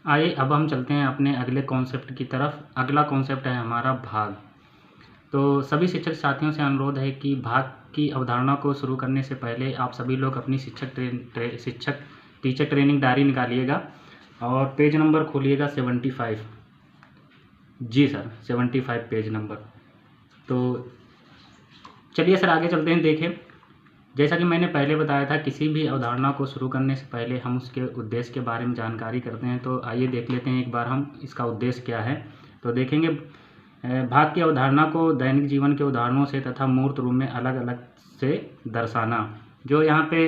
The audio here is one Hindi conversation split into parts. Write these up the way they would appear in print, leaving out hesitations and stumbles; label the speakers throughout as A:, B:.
A: आइए अब हम चलते हैं अपने अगले कॉन्सेप्ट की तरफ। अगला कॉन्सेप्ट है हमारा भाग। तो सभी शिक्षक साथियों से अनुरोध है कि भाग की अवधारणा को शुरू करने से पहले आप सभी लोग अपनी टीचर ट्रेनिंग डायरी निकालिएगा और पेज नंबर खोलिएगा 75। जी सर, 75 पेज नंबर। तो चलिए सर आगे चलते हैं। देखें, जैसा कि मैंने पहले बताया था, किसी भी अवधारणा को शुरू करने से पहले हम उसके उद्देश्य के बारे में जानकारी करते हैं। तो आइए देख लेते हैं एक बार हम इसका उद्देश्य क्या है। तो देखेंगे, भाग की अवधारणा को दैनिक जीवन के उदाहरणों से तथा मूर्त रूप में अलग अलग से दर्शाना। जो यहाँ पे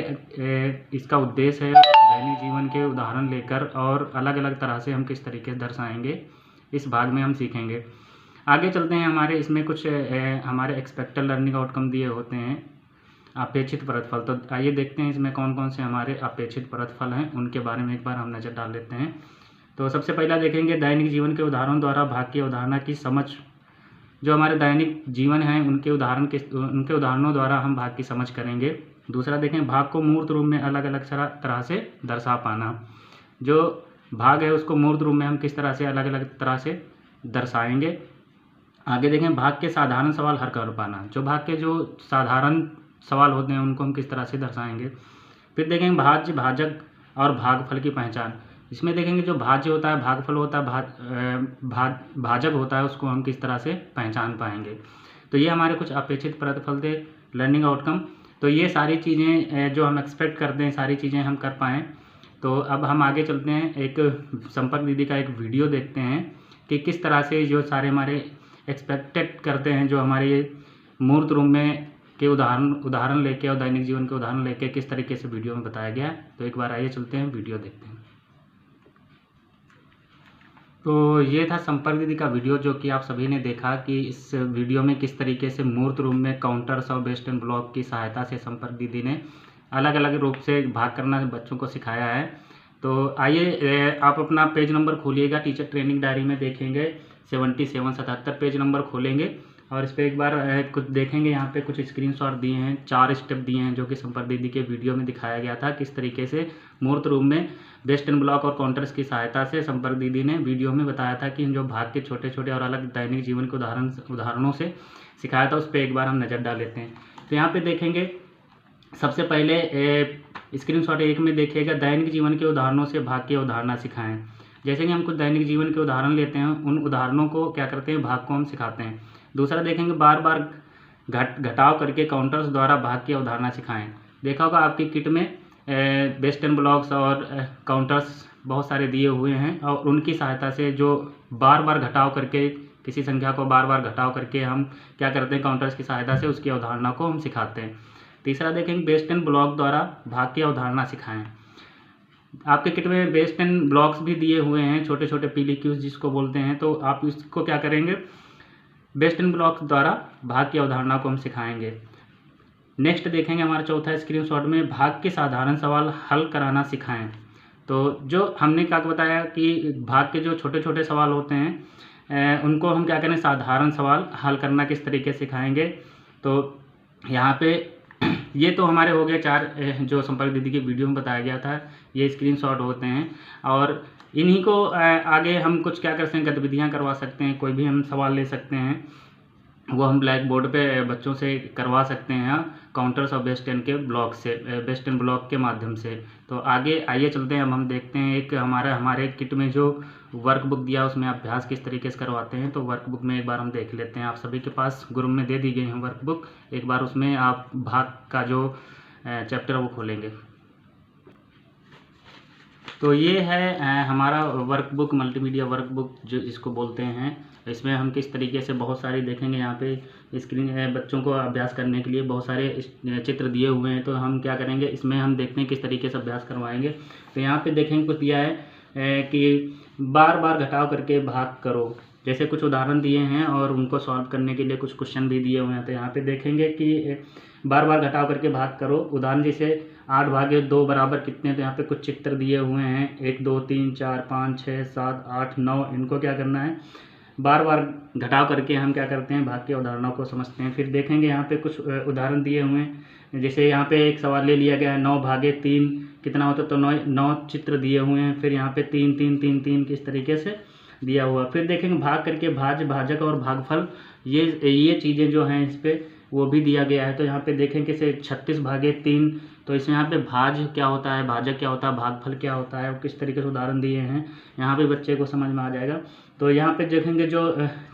A: इसका उद्देश्य है, दैनिक जीवन के उदाहरण लेकर और अलग अलग तरह से हम किस तरीके से दर्शाएंगे, इस भाग में हम सीखेंगे। आगे चलते हैं। हमारे इसमें कुछ हमारे एक्सपेक्टेड लर्निंग आउटकम दिए होते हैं, अपेक्षित प्रतिफल। तो आइए देखते हैं इसमें कौन कौन से हमारे अपेक्षित प्रतिफल हैं, उनके बारे में एक बार हम नज़र डाल लेते हैं। तो सबसे पहला देखेंगे, दैनिक जीवन के उदाहरणों द्वारा भाग की अवधारणा की समझ। जो हमारे दैनिक जीवन हैं उनके उदाहरणों द्वारा हम भाग की समझ करेंगे। दूसरा देखें, भाग को मूर्त रूप में अलग अलग तरह से दर्शा पाना। जो भाग है उसको मूर्त रूप में हम किस तरह से अलग अलग तरह से दर्शाएंगे। आगे देखें, भाग के साधारण सवाल हल कर पाना। जो भाग के जो साधारण सवाल होते हैं उनको हम किस तरह से दर्शाएंगे। फिर देखेंगे भाज्य, भाजक और भागफल की पहचान। इसमें देखेंगे जो भाज्य होता है, भागफल होता है, भाजक होता है, उसको हम किस तरह से पहचान पाएंगे। तो ये हमारे कुछ अपेक्षित प्रतिफल थे, लर्निंग आउटकम। तो ये सारी चीज़ें जो हम एक्सपेक्ट करते हैं, सारी चीज़ें हम कर पाएँ। तो अब हम आगे चलते हैं, एक संपर्क दीदी का एक वीडियो देखते हैं कि किस तरह से जो सारे हमारे एक्सपेक्टेड करते हैं, जो हमारे मूर्त रूप में के उदाहरण लेके और दैनिक जीवन के उदाहरण लेके किस तरीके से वीडियो में बताया गया है। तो एक बार आइए चलते हैं, वीडियो देखते हैं। तो ये था संपर्क दीदी का वीडियो, जो कि आप सभी ने देखा कि इस वीडियो में किस तरीके से मूर्त रूप में काउंटर्स और वेस्टर्न ब्लॉक की सहायता से संपर्क दीदी ने अलग अलग रूप से भाग करना बच्चों को सिखाया है। तो आइए आप अपना पेज नंबर खोलिएगा, टीचर ट्रेनिंग डायरी में देखेंगे 77 पेज नंबर खोलेंगे और इस पर एक बार कुछ देखेंगे। यहाँ पे कुछ स्क्रीनशॉट दिए हैं, 4 स्टेप दिए हैं, जो कि संपर्क दीदी के वीडियो में दिखाया गया था किस तरीके से मूर्त रूप में वेस्टर्न ब्लॉक और काउंटर्स की सहायता से संपर्क दीदी ने वीडियो में बताया था कि जो भाग के छोटे छोटे और अलग दैनिक जीवन के उदाहरणों से सिखाया था, उस पर एक बार हम नज़र डाल लेते हैं। तो यहाँ पे देखेंगे, सबसे पहले स्क्रीनशॉट 1 में देखिएगा, दैनिक जीवन के उदाहरणों से भाग की अवधारणा सिखाएं। जैसे कि हम कुछ दैनिक जीवन के उदाहरण लेते हैं, उन उदाहरणों को क्या करते हैं, भाग को हम सिखाते हैं। दूसरा देखेंगे, बार बार घटाव करके काउंटर्स द्वारा भाग की अवधारणा सिखाएं। देखा होगा आपकी किट में वेस्टर्न ब्लॉक्स और काउंटर्स बहुत सारे दिए हुए हैं और उनकी सहायता से जो बार बार घटाव करके, किसी संख्या को बार बार घटाव करके हम क्या करते हैं, काउंटर्स की सहायता से उसकी अवधारणा को हम सिखाते हैं। तीसरा देखेंगे, वेस्टर्न ब्लॉक द्वारा भाग की अवधारणा सिखाएं। आपके किट में वेस्टर्न ब्लॉक्स भी दिए हुए हैं, छोटे छोटे पीलीक्यूज जिसको बोलते हैं। तो आप इसको क्या करेंगे, वेस्टर्न ब्लॉक्स द्वारा भाग की अवधारणा को हम सिखाएंगे। नेक्स्ट देखेंगे, हमारा चौथा स्क्रीनशॉट में, भाग के साधारण सवाल हल कराना सिखाएं। तो जो हमने क्या बताया कि भाग के जो छोटे छोटे सवाल होते हैं उनको हम क्या करें, साधारण सवाल हल करना किस तरीके से सिखाएंगे। तो यहाँ पे ये तो हमारे हो गए 4 जो संपर्क दीदी की वीडियो में बताया गया था, ये स्क्रीनशॉट होते हैं। और इन्हीं को आगे हम कुछ क्या कर सकते हैं, गतिविधियाँ करवा सकते हैं, कोई भी हम सवाल ले सकते हैं, वो हम ब्लैक बोर्ड पे बच्चों से करवा सकते हैं काउंटर्स और वेस्टर्न ब्लॉक के माध्यम से। तो आगे आइए चलते हैं, अब हम देखते हैं एक हमारे किट में जो वर्क बुक दिया उसमें अभ्यास किस तरीके से करवाते हैं। तो वर्क बुक में एक बार हम देख लेते हैं, आप सभी के पास ग्रुप में दे दी गई है वर्क बुक। एक बार उसमें आप भाग का जो चैप्टर है वो खोलेंगे। तो ये है हमारा work book, multimedia work book जो इसको बोलते हैं। इसमें हम किस तरीके से बहुत सारी देखेंगे, यहाँ पे स्क्रीन है, बच्चों को अभ्यास करने के लिए बहुत सारे चित्र दिए हुए हैं। तो हम क्या करेंगे, इसमें हम देखते हैं किस तरीके से अभ्यास करवाएंगे। तो यहाँ पे देखेंगे कुछ दिया है कि बार बार घटाव करके भाग करो, जैसे कुछ उदाहरण दिए हैं और उनको सॉल्व करने के लिए कुछ क्वेश्चन भी दिए हुए हैं। तो यहाँ पे देखेंगे कि बार बार घटाव करके भाग करो। उदाहरण जैसे 8 भागे 2 बराबर कितने, तो यहाँ पे कुछ चित्र दिए हुए हैं, 1 2 3 4 5 6 7 8 9। इनको क्या करना है, बार बार घटाव करके हम क्या करते हैं, भाग की अवधारणा को समझते हैं। फिर देखेंगे यहाँ पे कुछ उदाहरण दिए हुए हैं, जैसे यहाँ पे एक सवाल ले लिया गया है, 9 भागे 3 कितना होता है, तो 9 चित्र दिए हुए हैं। फिर यहाँ पे 3 3 3 3 किस तरीके से दिया हुआ। फिर देखेंगे भाग करके भाज्य, भाजक और भागफल, ये चीज़ें जो हैं इस पर वो भी दिया गया है। तो यहाँ पे देखें कि 36 भागे 3, तो इसमें यहाँ पे भाज क्या होता है, भाजक क्या होता है, भागफल क्या होता है और किस तरीके से उदाहरण दिए हैं, यहाँ पे बच्चे को समझ में आ जाएगा। तो यहाँ पे देखेंगे जो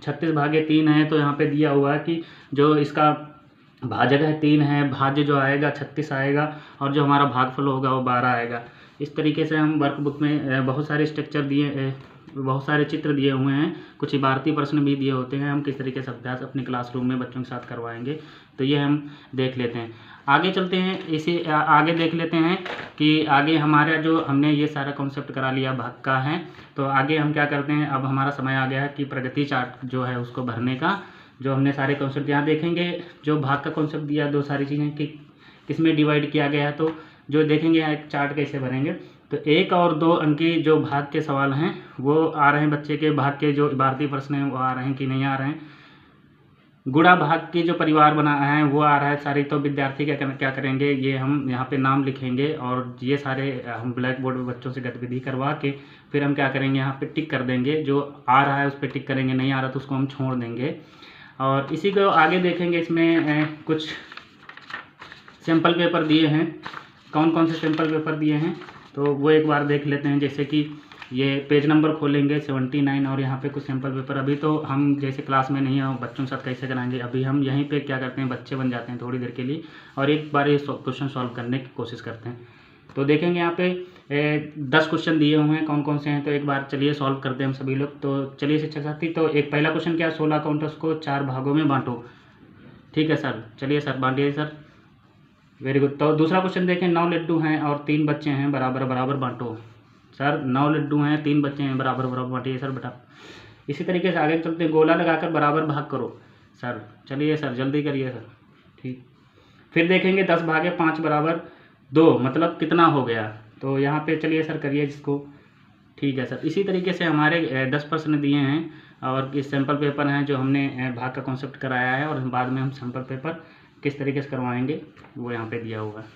A: 36 भागे 3 है, तो यहाँ पे दिया हुआ है कि जो इसका भाजक है 3 है, भाज्य जो आएगा 36 आएगा और जो हमारा भागफल होगा वो 12 आएगा। इस तरीके से हम वर्कबुक में बहुत सारे स्ट्रक्चर दिए, बहुत सारे चित्र दिए हुए हैं, कुछ इबारती प्रश्न भी दिए होते हैं। हम किस तरीके से अभ्यास अपने क्लासरूम में बच्चों के साथ करवाएंगे, तो ये हम देख लेते हैं। आगे चलते हैं, इसे आगे देख लेते हैं कि आगे हमारा जो हमने ये सारा कॉन्सेप्ट करा लिया भाग का है, तो आगे हम क्या करते हैं, अब हमारा समय आ गया है कि प्रगति चार्ट जो है उसको भरने का। जो हमने सारे कॉन्सेप्ट यहाँ देखेंगे, जो भाग का कॉन्सेप्ट दिया, दो सारी चीज़ें कि किसमें डिवाइड किया गया है, तो जो देखेंगे यहाँ एक चार्ट कैसे भरेंगे। तो 1 और 2 अंकी जो भाग के सवाल हैं वो आ रहे हैं, बच्चे के भाग के जो इबारती प्रश्न हैं वो आ रहे हैं कि नहीं आ रहे हैं। गुणा भाग की जो परिवार बना है वो आ रहा है सारी। तो विद्यार्थी क्या करेंगे, ये हम यहाँ पे नाम लिखेंगे और ये सारे हम ब्लैक बोर्ड में बच्चों से गतिविधि करवा के फिर हम क्या करेंगे, यहाँ पे टिक कर देंगे। जो आ रहा है उस पर टिक करेंगे, नहीं आ रहा तो उसको हम छोड़ देंगे। और इसी को आगे देखेंगे, इसमें कुछ सैम्पल पेपर दिए हैं। कौन कौन से सैम्पल पेपर दिए हैं तो वो एक बार देख लेते हैं। जैसे कि ये पेज नंबर खोलेंगे 79 और यहाँ पे कुछ सैम्पल पेपर। अभी तो हम जैसे क्लास में नहीं है, बच्चों के साथ कैसे कराएंगे, अभी हम यहीं पे क्या करते हैं, बच्चे बन जाते हैं थोड़ी देर के लिए और एक बार ये क्वेश्चन सॉल्व करने की कोशिश करते हैं। तो देखेंगे यहाँ पे 10 क्वेश्चन दिए हुए हैं, कौन कौन से हैं, तो एक बार चलिए सॉल्व करते हैं हम सभी लोग। तो चलिए शिक्षक साथी, तो एक पहला क्वेश्चन क्या है, 16 काउंटर्स को 4 भागों में बांटो। ठीक है सर, चलिए सर बांटिए सर, वेरी गुड। तो दूसरा क्वेश्चन देखें, 9 लड्डू हैं और 3 बच्चे हैं, बराबर बराबर बांटो। सर 9 लड्डू हैं, 3 बच्चे हैं, बराबर बराबर बांटिए सर बेटा। इसी तरीके से आगे चलते हैं, गोला लगाकर बराबर भाग करो। सर चलिए सर जल्दी करिए सर, ठीक। फिर देखेंगे 10 भागे 5 बराबर 2, मतलब कितना हो गया, तो यहाँ पे चलिए सर करिए जिसको। ठीक है सर। इसी तरीके से हमारे 10 प्रश्न दिए हैं और ये सैम्पल पेपर हैं जो हमने भाग का कॉन्सेप्ट कराया है और बाद में हम सैम्पल पेपर किस तरीके से करवाएंगे वो यहाँ पे दिया हुआ है।